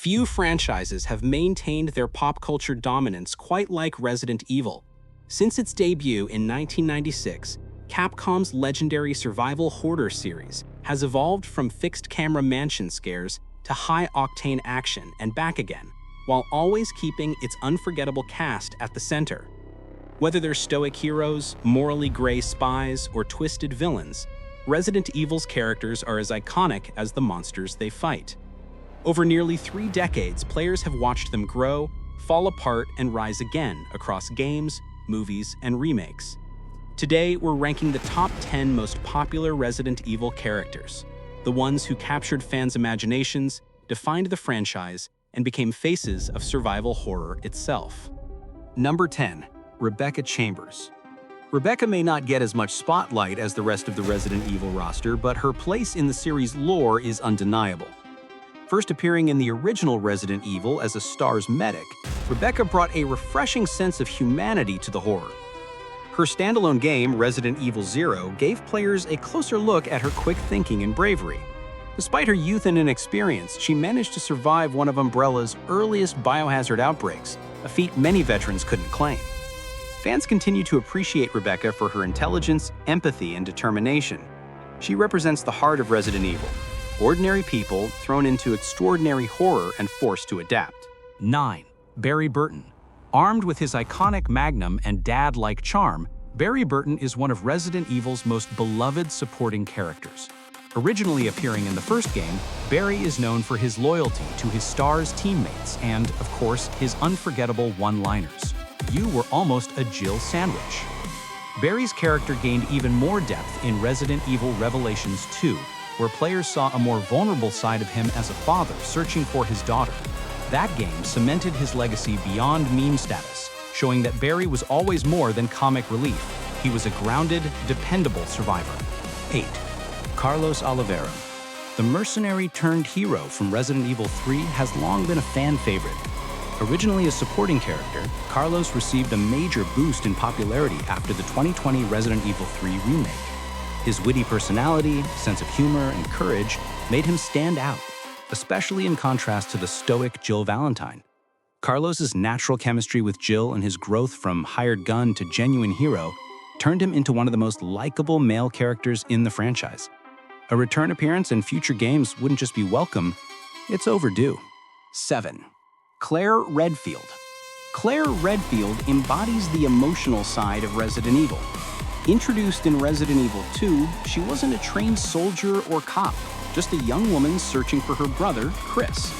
Few franchises have maintained their pop culture dominance quite like Resident Evil. Since its debut in 1996, Capcom's legendary survival horror series has evolved from fixed-camera mansion scares to high-octane action and back again, while always keeping its unforgettable cast at the center. Whether they're stoic heroes, morally gray spies, or twisted villains, Resident Evil's characters are as iconic as the monsters they fight. Over nearly 3 decades, players have watched them grow, fall apart, and rise again across games, movies, and remakes. Today, we're ranking the top 10 most popular Resident Evil characters, the ones who captured fans' imaginations, defined the franchise, and became faces of survival horror itself. Number 10. Rebecca Chambers. Rebecca may not get as much spotlight as the rest of the Resident Evil roster, but her place in the series' lore is undeniable. First appearing in the original Resident Evil as a STARS medic, Rebecca brought a refreshing sense of humanity to the horror. Her standalone game, Resident Evil 0, gave players a closer look at her quick thinking and bravery. Despite her youth and inexperience, she managed to survive one of Umbrella's earliest biohazard outbreaks, a feat many veterans couldn't claim. Fans continue to appreciate Rebecca for her intelligence, empathy, and determination. She represents the heart of Resident Evil. Ordinary people thrown into extraordinary horror and forced to adapt. 9. Barry Burton. Armed with his iconic magnum and dad-like charm, Barry Burton is one of Resident Evil's most beloved supporting characters. Originally appearing in the first game, Barry is known for his loyalty to his STARS teammates and, of course, his unforgettable one-liners. "You were almost a Jill sandwich." Barry's character gained even more depth in Resident Evil Revelations 2, where players saw a more vulnerable side of him as a father searching for his daughter. That game cemented his legacy beyond meme status, showing that Barry was always more than comic relief. He was a grounded, dependable survivor. 8. Carlos Oliveira. The mercenary-turned-hero from Resident Evil 3 has long been a fan favorite. Originally a supporting character, Carlos received a major boost in popularity after the 2020 Resident Evil 3 remake. His witty personality, sense of humor, and courage made him stand out, especially in contrast to the stoic Jill Valentine. Carlos's natural chemistry with Jill and his growth from hired gun to genuine hero turned him into one of the most likable male characters in the franchise. A return appearance in future games wouldn't just be welcome, it's overdue. 7. Claire Redfield. Claire Redfield embodies the emotional side of Resident Evil. Introduced in Resident Evil 2, she wasn't a trained soldier or cop, just a young woman searching for her brother, Chris.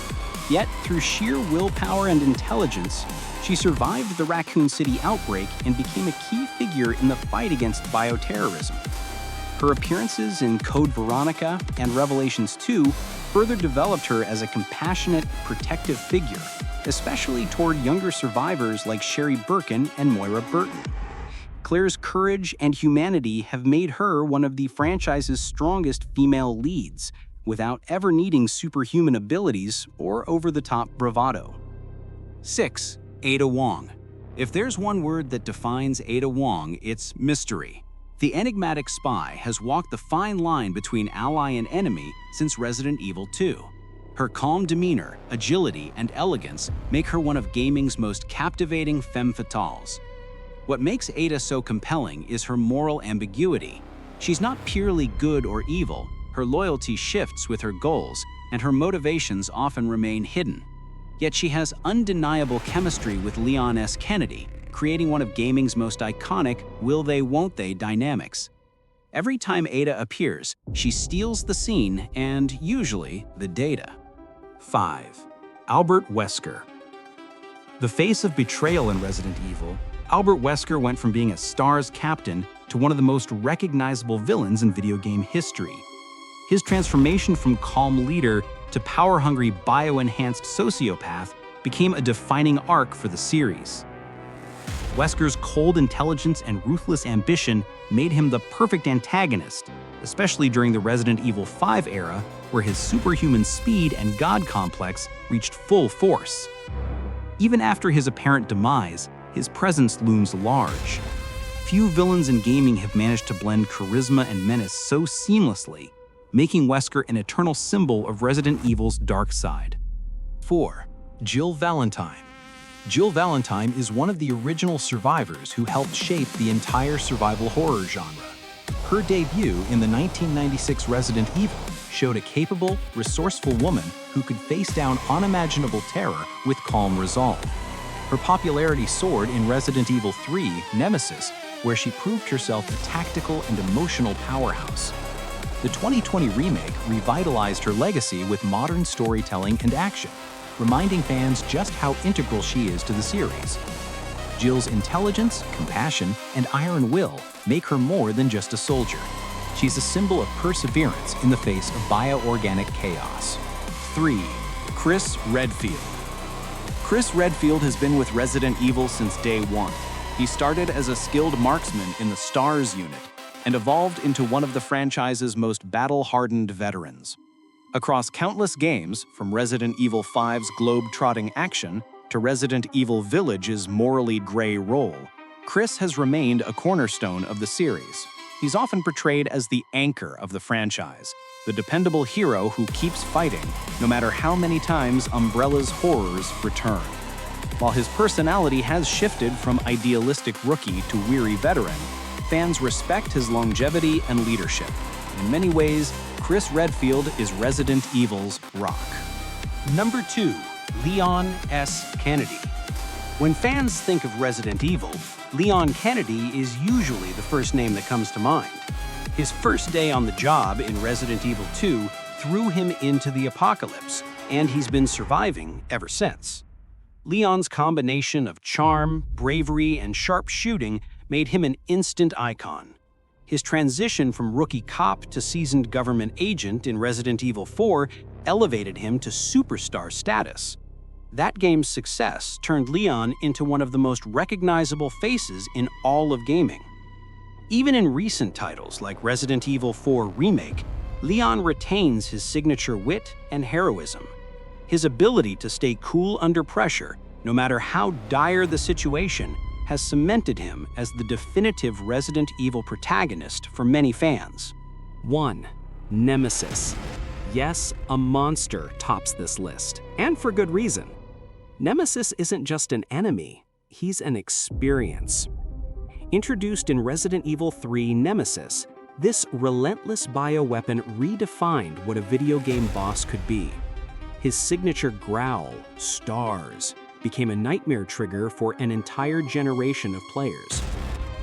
Yet, through sheer willpower and intelligence, she survived the Raccoon City outbreak and became a key figure in the fight against bioterrorism. Her appearances in Code Veronica and Revelations 2 further developed her as a compassionate, protective figure, especially toward younger survivors like Sherry Birkin and Moira Burton. Claire's courage and humanity have made her one of the franchise's strongest female leads, without ever needing superhuman abilities or over-the-top bravado. 6. Ada Wong. If there's one word that defines Ada Wong, it's mystery. The enigmatic spy has walked the fine line between ally and enemy since Resident Evil 2. Her calm demeanor, agility, and elegance make her one of gaming's most captivating femme fatales. What makes Ada so compelling is her moral ambiguity. She's not purely good or evil, her loyalty shifts with her goals, and her motivations often remain hidden. Yet she has undeniable chemistry with Leon S. Kennedy, creating one of gaming's most iconic will they, won't they dynamics. Every time Ada appears, she steals the scene and, usually, the data. 5. Albert Wesker. The face of betrayal in Resident Evil, Albert Wesker went from being a STARS captain to one of the most recognizable villains in video game history. His transformation from calm leader to power-hungry bio-enhanced sociopath became a defining arc for the series. Wesker's cold intelligence and ruthless ambition made him the perfect antagonist, especially during the Resident Evil 5 era, where his superhuman speed and god complex reached full force. Even after his apparent demise, his presence looms large. Few villains in gaming have managed to blend charisma and menace so seamlessly, making Wesker an eternal symbol of Resident Evil's dark side. 4. Jill Valentine. Jill Valentine is one of the original survivors who helped shape the entire survival horror genre. Her debut in the 1996 Resident Evil showed a capable, resourceful woman who could face down unimaginable terror with calm resolve. Her popularity soared in Resident Evil 3, Nemesis, where she proved herself a tactical and emotional powerhouse. The 2020 remake revitalized her legacy with modern storytelling and action, reminding fans just how integral she is to the series. Jill's intelligence, compassion, and iron will make her more than just a soldier. She's a symbol of perseverance in the face of bioorganic chaos. 3. Chris Redfield. Chris Redfield has been with Resident Evil since day one. He started as a skilled marksman in the STARS unit and evolved into one of the franchise's most battle-hardened veterans. Across countless games, from Resident Evil 5's globe-trotting action to Resident Evil Village's morally gray role, Chris has remained a cornerstone of the series. He's often portrayed as the anchor of the franchise, the dependable hero who keeps fighting no matter how many times Umbrella's horrors return. While his personality has shifted from idealistic rookie to weary veteran, fans respect his longevity and leadership. In many ways, Chris Redfield is Resident Evil's rock. Number 2. Leon S. Kennedy. When fans think of Resident Evil, Leon Kennedy is usually the first name that comes to mind. His first day on the job in Resident Evil 2 threw him into the apocalypse, and he's been surviving ever since. Leon's combination of charm, bravery, and sharp shooting made him an instant icon. His transition from rookie cop to seasoned government agent in Resident Evil 4 elevated him to superstar status. That game's success turned Leon into one of the most recognizable faces in all of gaming. Even in recent titles like Resident Evil 4 Remake, Leon retains his signature wit and heroism. His ability to stay cool under pressure, no matter how dire the situation, has cemented him as the definitive Resident Evil protagonist for many fans. 1. Nemesis. Yes, a monster tops this list, and for good reason. Nemesis isn't just an enemy, he's an experience. Introduced in Resident Evil 3 Nemesis, this relentless bioweapon redefined what a video game boss could be. His signature growl, Stars, became a nightmare trigger for an entire generation of players.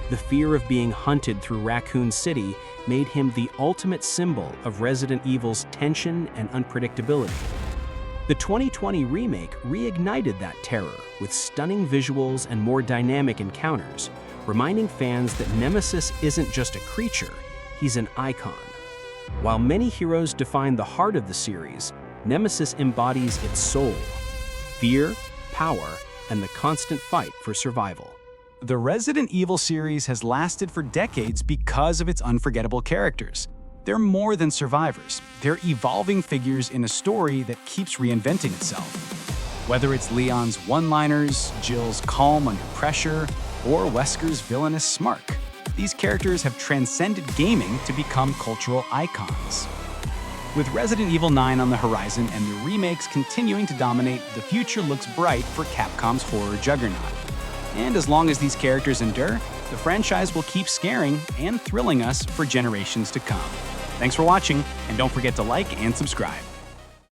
The fear of being hunted through Raccoon City made him the ultimate symbol of Resident Evil's tension and unpredictability. The 2020 remake reignited that terror with stunning visuals and more dynamic encounters, reminding fans that Nemesis isn't just a creature, he's an icon. While many heroes define the heart of the series, Nemesis embodies its soul: fear, power, and the constant fight for survival. The Resident Evil series has lasted for decades because of its unforgettable characters. They're more than survivors. They're evolving figures in a story that keeps reinventing itself. Whether it's Leon's one-liners, Jill's calm under pressure, or Wesker's villainous smirk, these characters have transcended gaming to become cultural icons. With Resident Evil 9 on the horizon and the remakes continuing to dominate, the future looks bright for Capcom's horror juggernaut. And as long as these characters endure, the franchise will keep scaring and thrilling us for generations to come. Thanks for watching, and don't forget to like and subscribe.